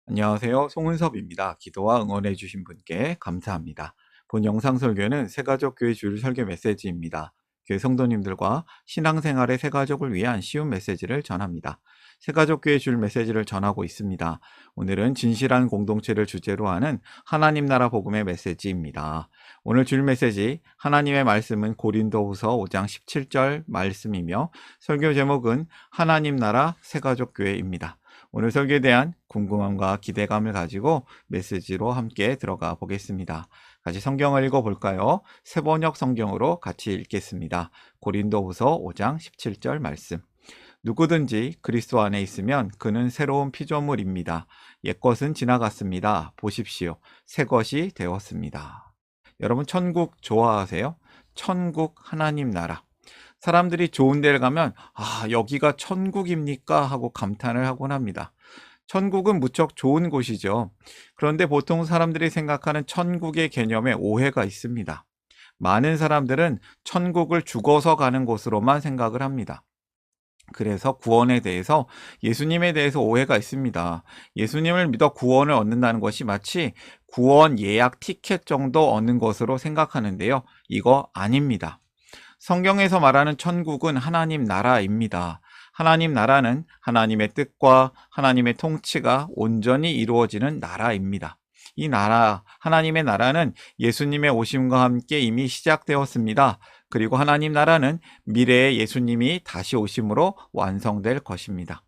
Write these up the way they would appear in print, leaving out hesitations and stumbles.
안녕하세요. 송은섭입니다. 기도와 응원해 주신 분께 감사합니다. 본 영상 설교는 새가족 교회 주일 설교 메시지입니다. 교회 성도님들과 신앙생활의 새가족을 위한 쉬운 메시지를 전합니다. 새가족 교회 주일 메시지를 전하고 있습니다. 오늘은 진실한 공동체를 주제로 하는 하나님 나라 복음의 메시지입니다. 오늘 주일 메시지 하나님의 말씀은 고린도후서 5장 17절 말씀이며 설교 제목은 하나님 나라 새가족 교회입니다. 오늘 설교에 대한 궁금함과 기대감을 가지고 메시지로 함께 들어가 보겠습니다. 같이 성경을 읽어볼까요? 새번역 성경으로 같이 읽겠습니다. 고린도후서 5장 17절 말씀. 누구든지 그리스도 안에 있으면 그는 새로운 피조물입니다. 옛것은 지나갔습니다. 보십시오. 새 것이 되었습니다. 여러분 천국 좋아하세요? 천국 하나님 나라. 사람들이 좋은 데를 가면 여기가 천국입니까? 하고 감탄을 하곤 합니다. 천국은 무척 좋은 곳이죠. 그런데 보통 사람들이 생각하는 천국의 개념에 오해가 있습니다. 많은 사람들은 천국을 죽어서 가는 곳으로만 생각을 합니다. 그래서 구원에 대해서 예수님에 대해서 오해가 있습니다. 예수님을 믿어 구원을 얻는다는 것이 마치 구원 예약 티켓 정도 얻는 것으로 생각하는데요. 이거 아닙니다. 성경에서 말하는 천국은 하나님 나라입니다. 하나님 나라는 하나님의 뜻과 하나님의 통치가 온전히 이루어지는 나라입니다. 이 나라, 하나님의 나라는 예수님의 오심과 함께 이미 시작되었습니다. 그리고 하나님 나라는 미래에 예수님이 다시 오심으로 완성될 것입니다.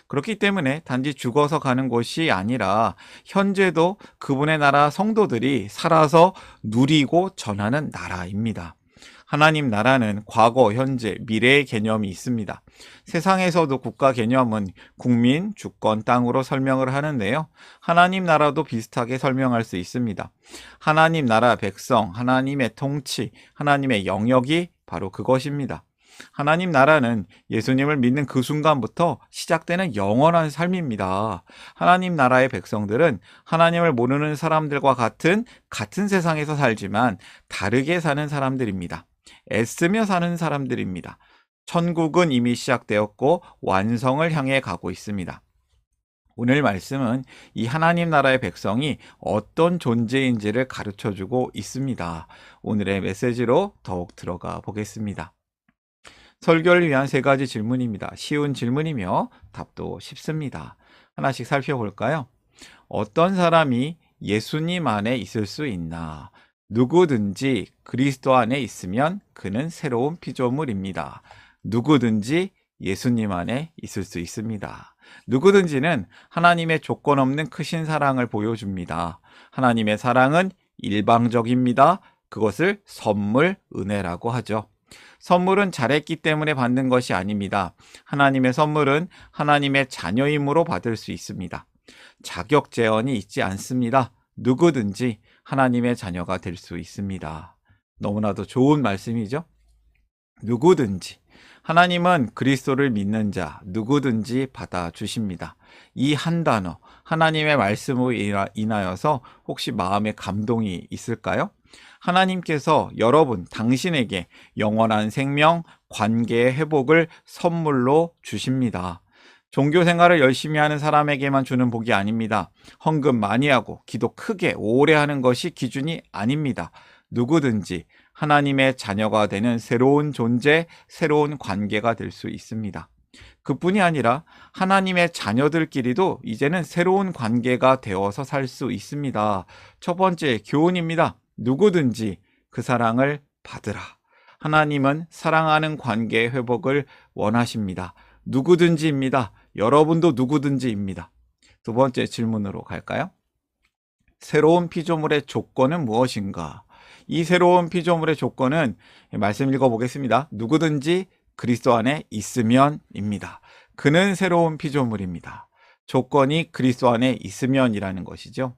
그렇기 때문에 단지 죽어서 가는 곳이 아니라 현재도 그분의 나라 성도들이 살아서 누리고 전하는 나라입니다. 하나님 나라는 과거, 현재, 미래의 개념이 있습니다. 세상에서도 국가 개념은 국민, 주권, 땅으로 설명을 하는데요. 하나님 나라도 비슷하게 설명할 수 있습니다. 하나님 나라 백성, 하나님의 통치, 하나님의 영역이 바로 그것입니다. 하나님 나라는 예수님을 믿는 그 순간부터 시작되는 영원한 삶입니다. 하나님 나라의 백성들은 하나님을 모르는 사람들과 같은 세상에서 살지만 다르게 사는 사람들입니다. 애쓰며 사는 사람들입니다. 천국은 이미 시작되었고 완성을 향해 가고 있습니다. 오늘 말씀은 이 하나님 나라의 백성이 어떤 존재인지를 가르쳐주고 있습니다. 오늘의 메시지로 더욱 들어가 보겠습니다. 설교를 위한 세 가지 질문입니다. 쉬운 질문이며 답도 쉽습니다. 하나씩 살펴볼까요? 어떤 사람이 예수님 안에 있을 수 있나? 누구든지 그리스도 안에 있으면 그는 새로운 피조물입니다. 누구든지 예수님 안에 있을 수 있습니다. 누구든지는 하나님의 조건 없는 크신 사랑을 보여줍니다. 하나님의 사랑은 일방적입니다. 그것을 선물, 은혜라고 하죠. 선물은 잘했기 때문에 받는 것이 아닙니다. 하나님의 선물은 하나님의 자녀임으로 받을 수 있습니다. 자격 제한이 있지 않습니다. 누구든지 하나님의 자녀가 될 수 있습니다. 너무나도 좋은 말씀이죠? 누구든지. 하나님은 그리스도를 믿는 자 누구든지 받아주십니다. 이 한 단어, 하나님의 말씀으로 인하여서 혹시 마음에 감동이 있을까요? 하나님께서 여러분, 당신에게 영원한 생명, 관계의 회복을 선물로 주십니다. 종교 생활을 열심히 하는 사람에게만 주는 복이 아닙니다. 헌금 많이 하고 기도 크게 오래 하는 것이 기준이 아닙니다. 누구든지 하나님의 자녀가 되는 새로운 존재, 새로운 관계가 될 수 있습니다. 그뿐이 아니라 하나님의 자녀들끼리도 이제는 새로운 관계가 되어서 살 수 있습니다. 첫 번째 교훈입니다. 누구든지 그 사랑을 받으라. 하나님은 사랑하는 관계의 회복을 원하십니다. 누구든지입니다. 여러분도 누구든지입니다. 두 번째 질문으로 갈까요? 새로운 피조물의 조건은 무엇인가? 이 새로운 피조물의 조건은 말씀 읽어보겠습니다. 누구든지 그리스도 안에 있으면입니다. 그는 새로운 피조물입니다. 조건이 그리스도 안에 있으면이라는 것이죠.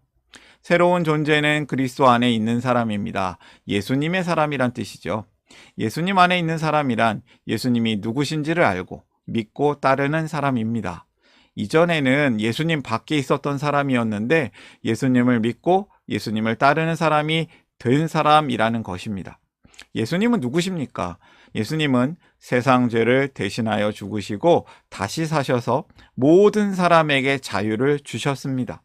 새로운 존재는 그리스도 안에 있는 사람입니다. 예수님의 사람이란 뜻이죠. 예수님 안에 있는 사람이란 예수님이 누구신지를 알고 믿고 따르는 사람입니다. 이전에는 예수님 밖에 있었던 사람이었는데 예수님을 믿고 예수님을 따르는 사람이 된 사람이라는 것입니다. 예수님은 누구십니까? 예수님은 세상 죄를 대신하여 죽으시고 다시 사셔서 모든 사람에게 자유를 주셨습니다.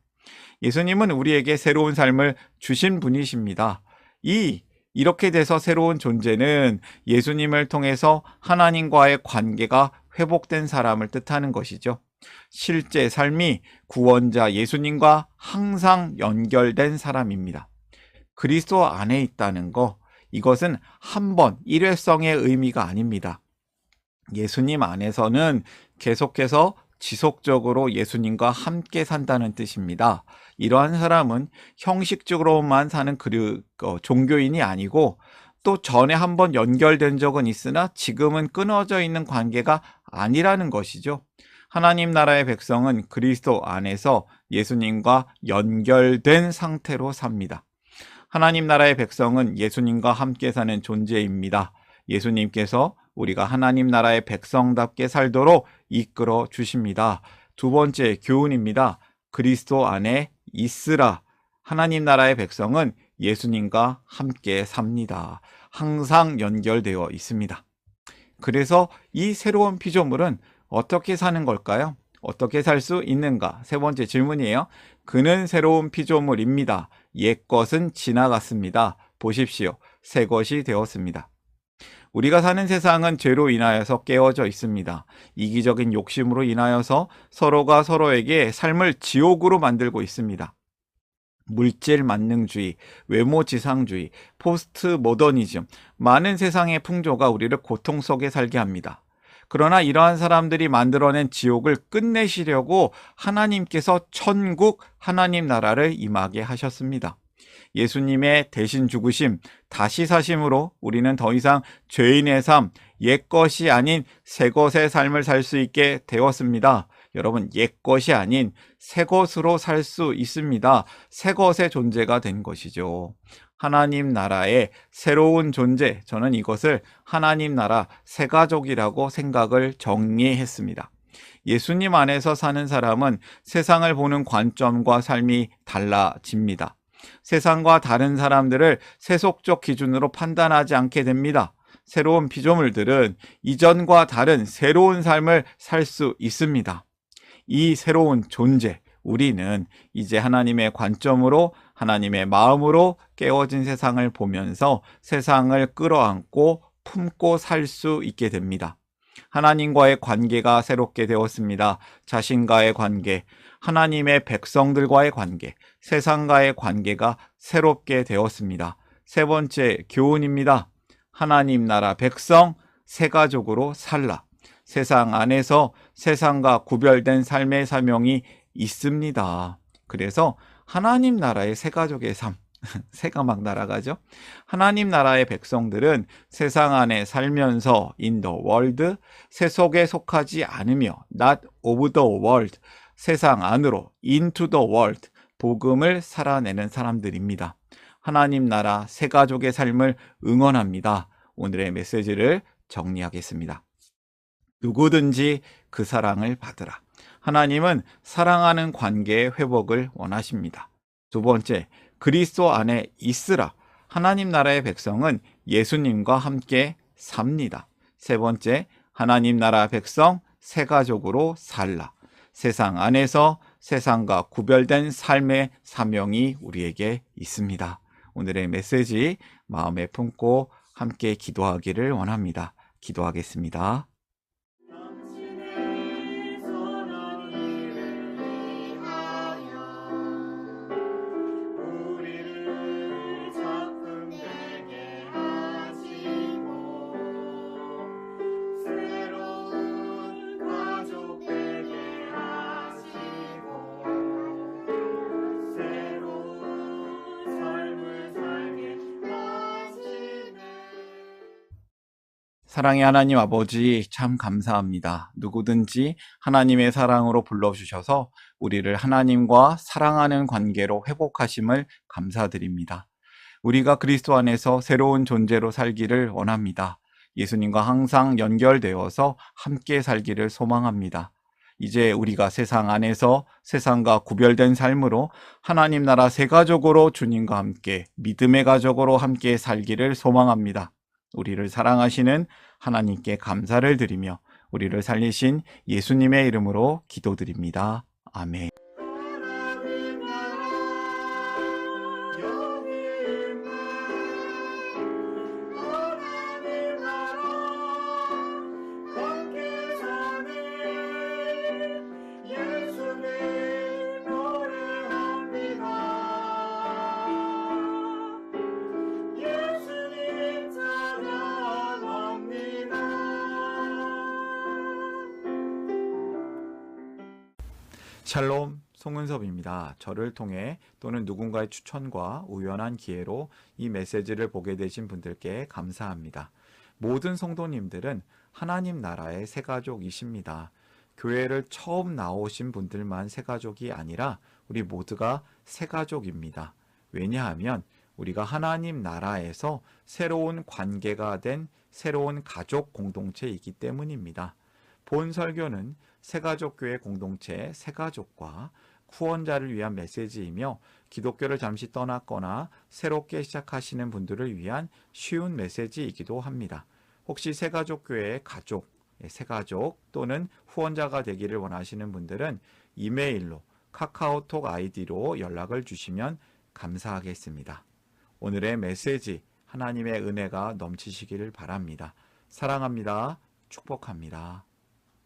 예수님은 우리에게 새로운 삶을 주신 분이십니다. 이렇게 돼서 새로운 존재는 예수님을 통해서 하나님과의 관계가 회복된 사람을 뜻하는 것이죠. 실제 삶이 구원자 예수님과 항상 연결된 사람입니다. 그리스도 안에 있다는 거, 이것은 한 번 일회성의 의미가 아닙니다. 예수님 안에서는 계속해서 지속적으로 예수님과 함께 산다는 뜻입니다. 이러한 사람은 형식적으로만 사는 종교인이 아니고 또 전에 한번 연결된 적은 있으나 지금은 끊어져 있는 관계가 아니라는 것이죠. 하나님 나라의 백성은 그리스도 안에서 예수님과 연결된 상태로 삽니다. 하나님 나라의 백성은 예수님과 함께 사는 존재입니다. 예수님께서 우리가 하나님 나라의 백성답게 살도록 이끌어 주십니다. 두 번째 교훈입니다. 그리스도 안에 있으라. 하나님 나라의 백성은 예수님과 함께 삽니다. 항상 연결되어 있습니다. 그래서 이 새로운 피조물은 어떻게 사는 걸까요? 어떻게 살 수 있는가? 세 번째 질문이에요. 그는 새로운 피조물입니다. 옛것은 지나갔습니다. 보십시오. 새 것이 되었습니다. 우리가 사는 세상은 죄로 인하여서 깨어져 있습니다. 이기적인 욕심으로 인하여서 서로가 서로에게 삶을 지옥으로 만들고 있습니다. 물질 만능주의, 외모 지상주의, 포스트 모더니즘, 많은 세상의 풍조가 우리를 고통 속에 살게 합니다. 그러나 이러한 사람들이 만들어낸 지옥을 끝내시려고 하나님께서 천국, 하나님 나라를 임하게 하셨습니다. 예수님의 대신 죽으심, 다시 사심으로 우리는 더 이상 죄인의 삶, 옛것이 아닌 새것의 삶을 살 수 있게 되었습니다. 여러분, 옛것이 아닌 새것으로 살 수 있습니다. 새것의 존재가 된 것이죠. 하나님 나라의 새로운 존재, 저는 이것을 하나님 나라 새가족이라고 생각을 정리했습니다. 예수님 안에서 사는 사람은 세상을 보는 관점과 삶이 달라집니다. 세상과 다른 사람들을 세속적 기준으로 판단하지 않게 됩니다. 새로운 피조물들은 이전과 다른 새로운 삶을 살 수 있습니다. 이 새로운 존재, 우리는 이제 하나님의 관점으로, 하나님의 마음으로 깨어진 세상을 보면서 세상을 끌어안고 품고 살 수 있게 됩니다. 하나님과의 관계가 새롭게 되었습니다. 자신과의 관계, 하나님의 백성들과의 관계, 세상과의 관계가 새롭게 되었습니다. 세 번째 교훈입니다. 하나님 나라 백성, 새가족으로 살라. 세상 안에서 세상과 구별된 삶의 사명이 있습니다. 그래서 하나님 나라의 새가족의 삶, 새가 막 날아가죠. 하나님 나라의 백성들은 세상 안에 살면서 in the world, 세속에 속하지 않으며 not of the world, 세상 안으로 into the world, 복음을 살아내는 사람들입니다. 하나님 나라 새가족의 삶을 응원합니다. 오늘의 메시지를 정리하겠습니다. 누구든지 그 사랑을 받으라. 하나님은 사랑하는 관계의 회복을 원하십니다. 두 번째, 그리스도 안에 있으라. 하나님 나라의 백성은 예수님과 함께 삽니다. 세 번째, 하나님 나라 백성 새가족으로 살라. 세상 안에서 세상과 구별된 삶의 사명이 우리에게 있습니다. 오늘의 메시지 마음에 품고 함께 기도하기를 원합니다. 기도하겠습니다. 사랑의 하나님 아버지, 참 감사합니다. 누구든지 하나님의 사랑으로 불러주셔서 우리를 하나님과 사랑하는 관계로 회복하심을 감사드립니다. 우리가 그리스도 안에서 새로운 존재로 살기를 원합니다. 예수님과 항상 연결되어서 함께 살기를 소망합니다. 이제 우리가 세상 안에서 세상과 구별된 삶으로 하나님 나라 새가족으로 주님과 함께 믿음의 가족으로 함께 살기를 소망합니다. 우리를 사랑하시는 하나님께 감사를 드리며 우리를 살리신 예수님의 이름으로 기도드립니다. 아멘. 샬롬, 송은섭입니다. 저를 통해 또는 누군가의 추천과 우연한 기회로 이 메시지를 보게 되신 분들께 감사합니다. 모든 성도님들은 하나님 나라의 새가족이십니다. 교회를 처음 나오신 분들만 새가족이 아니라 우리 모두가 새가족입니다. 왜냐하면 우리가 하나님 나라에서 새로운 관계가 된 새로운 가족 공동체이기 때문입니다. 본 설교는 새가족교회 공동체 새가족과 후원자를 위한 메시지이며 기독교를 잠시 떠났거나 새롭게 시작하시는 분들을 위한 쉬운 메시지이기도 합니다. 혹시 새가족교회의 가족, 새가족 또는 후원자가 되기를 원하시는 분들은 이메일로 카카오톡 아이디로 연락을 주시면 감사하겠습니다. 오늘의 메시지 하나님의 은혜가 넘치시기를 바랍니다. 사랑합니다. 축복합니다.